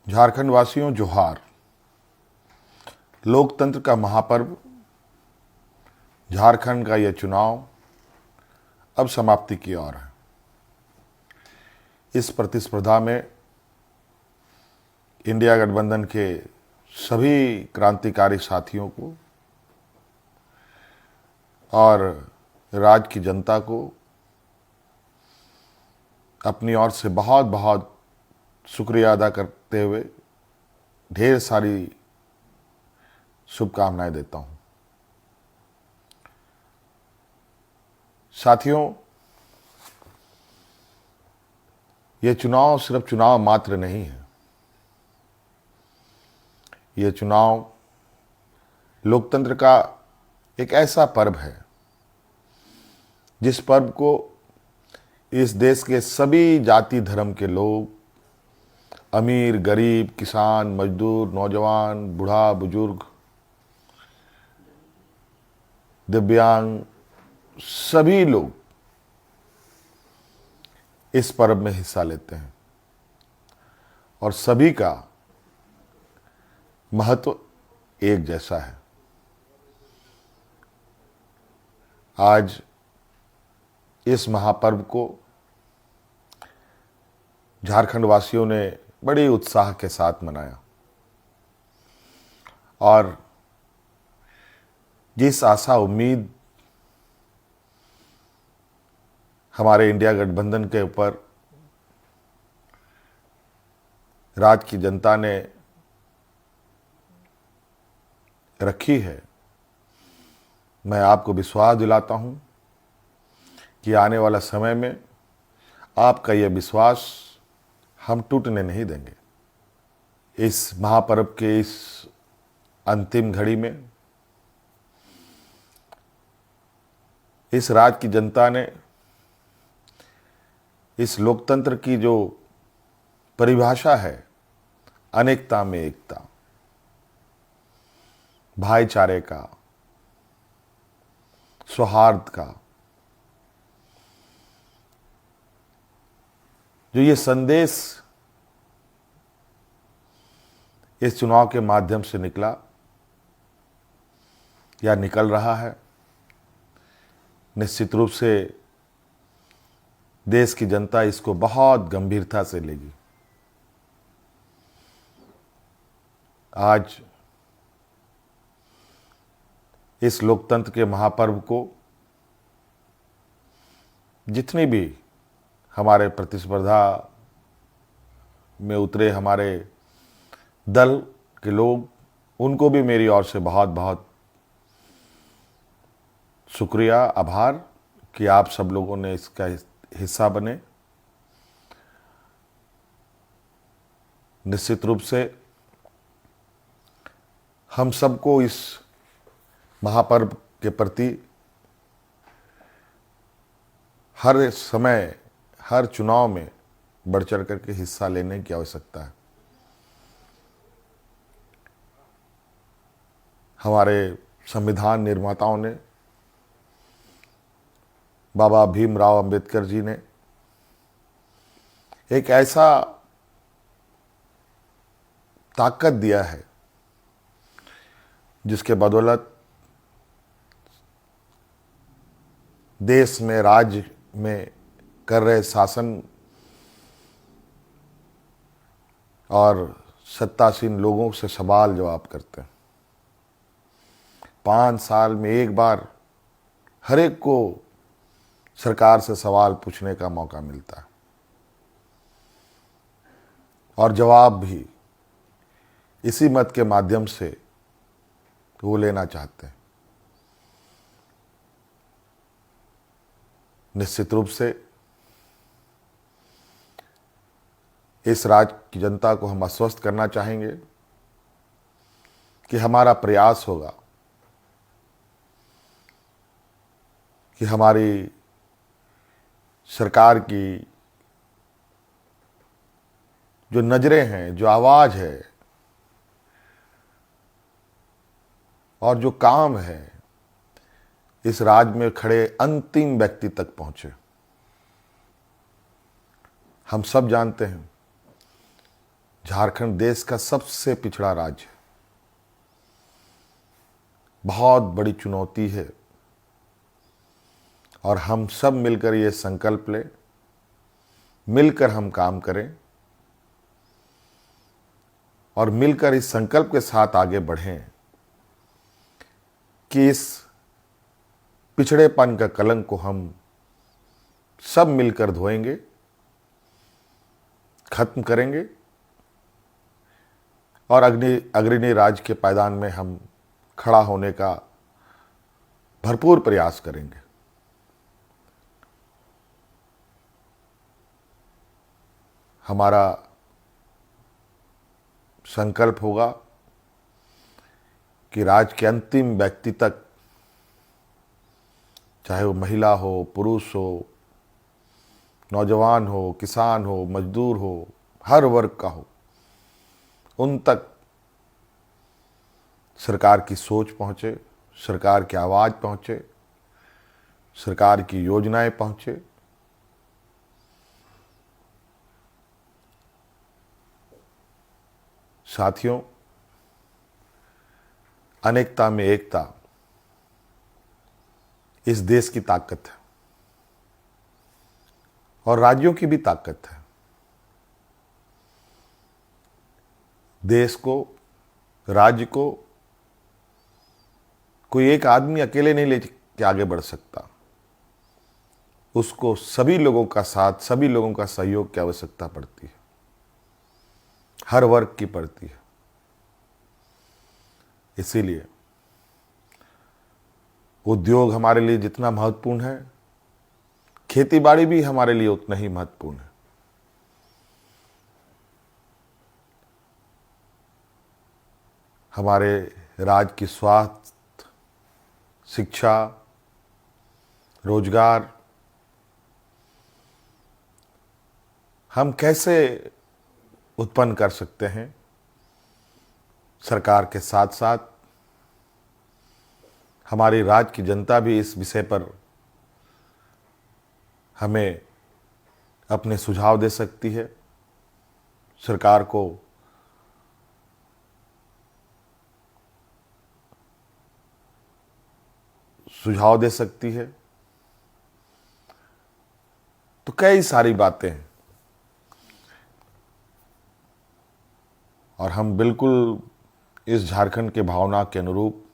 झारखंड वासियों जोहार। लोकतंत्र का महापर्व झारखंड का यह चुनाव अब समाप्ति की ओर है। इस प्रतिस्पर्धा में इंडिया गठबंधन के सभी क्रांतिकारी साथियों को और राज्य की जनता को अपनी ओर से बहुत बहुत शुक्रिया अदा करते हुए ढेर सारी शुभकामनाएं देता हूं। साथियों, ये चुनाव सिर्फ चुनाव मात्र नहीं है। ये चुनाव लोकतंत्र का एक ऐसा पर्व है जिस पर्व को इस देश के सभी जाति धर्म के लोग, अमीर गरीब, किसान मजदूर, नौजवान, बूढ़ा बुजुर्ग, दिव्यांग, सभी लोग इस पर्व में हिस्सा लेते हैं और सभी का महत्व एक जैसा है। आज इस महापर्व को झारखंड वासियों ने बड़ी उत्साह के साथ मनाया और जिस आशा उम्मीद हमारे इंडिया गठबंधन के ऊपर राज्य की जनता ने रखी है, मैं आपको विश्वास दिलाता हूं कि आने वाला समय में आपका यह विश्वास हम टूटने नहीं देंगे। इस महापर्व के इस अंतिम घड़ी में इस राज्य की जनता ने इस लोकतंत्र की जो परिभाषा है, अनेकता में एकता, भाईचारे का, सौहार्द का, जो ये संदेश इस चुनाव के माध्यम से निकला या निकल रहा है, निश्चित रूप से देश की जनता इसको बहुत गंभीरता से लेगी। आज इस लोकतंत्र के महापर्व को जितनी भी हमारे प्रतिस्पर्धा में उतरे हमारे दल के लोग, उनको भी मेरी ओर से बहुत बहुत शुक्रिया, आभार कि आप सब लोगों ने इसका हिस्सा बने। निश्चित रूप से हम सबको इस महापर्व के प्रति हर समय, हर चुनाव में बढ़ चढ़ करके हिस्सा लेने की आवश्यकता है। हमारे संविधान निर्माताओं ने, बाबा भीमराव अंबेडकर जी ने एक ऐसा ताकत दिया है जिसके बदौलत देश में, राज्य में कर रहे शासन और सत्तासीन लोगों से सवाल जवाब करते हैं। 5 साल में एक बार हर एक को सरकार से सवाल पूछने का मौका मिलता है और जवाब भी इसी मत के माध्यम से वो लेना चाहते हैं। निश्चित रूप से इस राज्य की जनता को हम आश्वस्त करना चाहेंगे कि हमारा प्रयास होगा कि हमारी सरकार की जो नजरें हैं, जो आवाज है और जो काम है, इस राज्य में खड़े अंतिम व्यक्ति तक पहुंचे। हम सब जानते हैं झारखंड देश का सबसे पिछड़ा राज्य है। बहुत बड़ी चुनौती है और हम सब मिलकर ये संकल्प लें, मिलकर हम काम करें और मिलकर इस संकल्प के साथ आगे बढ़ें कि इस पिछड़ेपन का कलंक को हम सब मिलकर धोएंगे, खत्म करेंगे और अग्रणी राज्य के पायदान में हम खड़ा होने का भरपूर प्रयास करेंगे। हमारा संकल्प होगा कि राज्य के अंतिम व्यक्ति तक, चाहे वो महिला हो, पुरुष हो, नौजवान हो, किसान हो, मजदूर हो, हर वर्ग का हो, उन तक सरकार की सोच पहुंचे, सरकार की आवाज़ पहुंचे, सरकार की योजनाएं पहुंचे। साथियों, अनेकता में एकता इस देश की ताकत है और राज्यों की भी ताकत है। देश को, राज्य को कोई एक आदमी अकेले नहीं लेके आगे बढ़ सकता। उसको सभी लोगों का साथ, सभी लोगों का सहयोग की आवश्यकता पड़ती है, हर वर्ग की पड़ती है। इसीलिए उद्योग हमारे लिए जितना महत्वपूर्ण है, खेतीबाड़ी भी हमारे लिए उतना ही महत्वपूर्ण है। हमारे राज्य की स्वास्थ्य, शिक्षा, रोजगार हम कैसे उत्पन्न कर सकते हैं, सरकार के साथ साथ हमारी राज्य की जनता भी इस विषय पर हमें अपने सुझाव दे सकती है, सरकार को सुझाव दे सकती है। तो कई सारी बातें हैं और हम बिल्कुल इस झारखंड के भावना के अनुरूप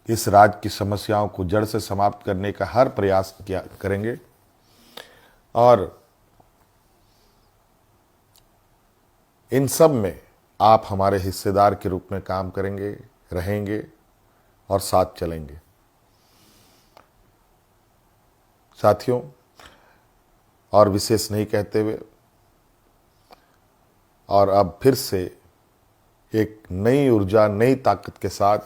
इस राज्य की समस्याओं को जड़ से समाप्त करने का हर प्रयास करेंगे और इन सब में आप हमारे हिस्सेदार के रूप में काम करेंगे, रहेंगे और साथ चलेंगे। साथियों, और विशेष नहीं कहते हुए और अब फिर से एक नई ऊर्जा, नई ताकत के साथ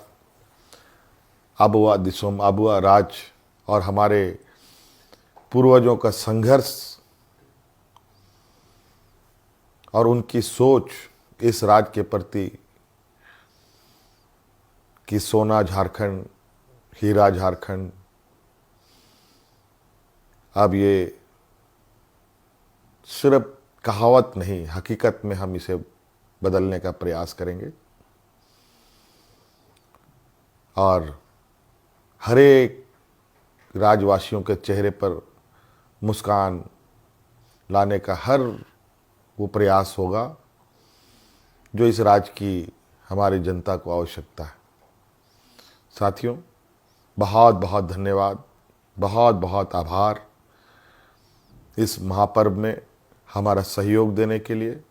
आबुआ दिसोम, आबुआ राज और हमारे पूर्वजों का संघर्ष और उनकी सोच इस राज्य के प्रति कि सोना झारखंड, हीरा झारखंड, अब ये सिर्फ कहावत नहीं, हकीकत में हम इसे बदलने का प्रयास करेंगे और हर एक राज्यवासियों के चेहरे पर मुस्कान लाने का हर वो प्रयास होगा जो इस राज्य की हमारी जनता को आवश्यकता है। साथियों, बहुत बहुत धन्यवाद, बहुत बहुत आभार इस महापर्व में हमारा सहयोग देने के लिए।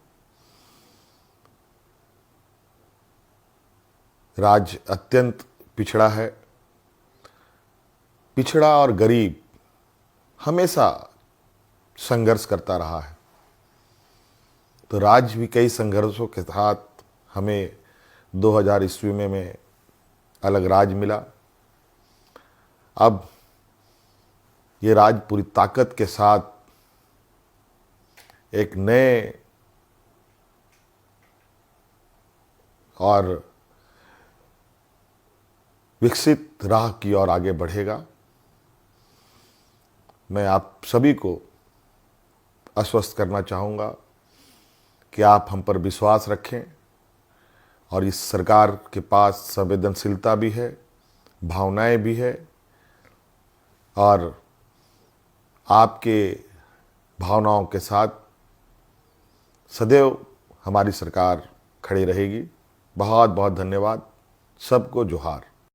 राज्य अत्यंत पिछड़ा है, पिछड़ा और गरीब हमेशा संघर्ष करता रहा है। तो राज्य भी कई संघर्षों के साथ हमें 2000 ईस्वी में अलग राज्य मिला। अब ये राज्य पूरी ताकत के साथ एक नए और विकसित राह की ओर आगे बढ़ेगा। मैं आप सभी को आश्वस्त करना चाहूँगा कि आप हम पर विश्वास रखें और इस सरकार के पास संवेदनशीलता भी है, भावनाएं भी है और आपके भावनाओं के साथ सदैव हमारी सरकार खड़ी रहेगी। बहुत बहुत धन्यवाद। सबको जोहार।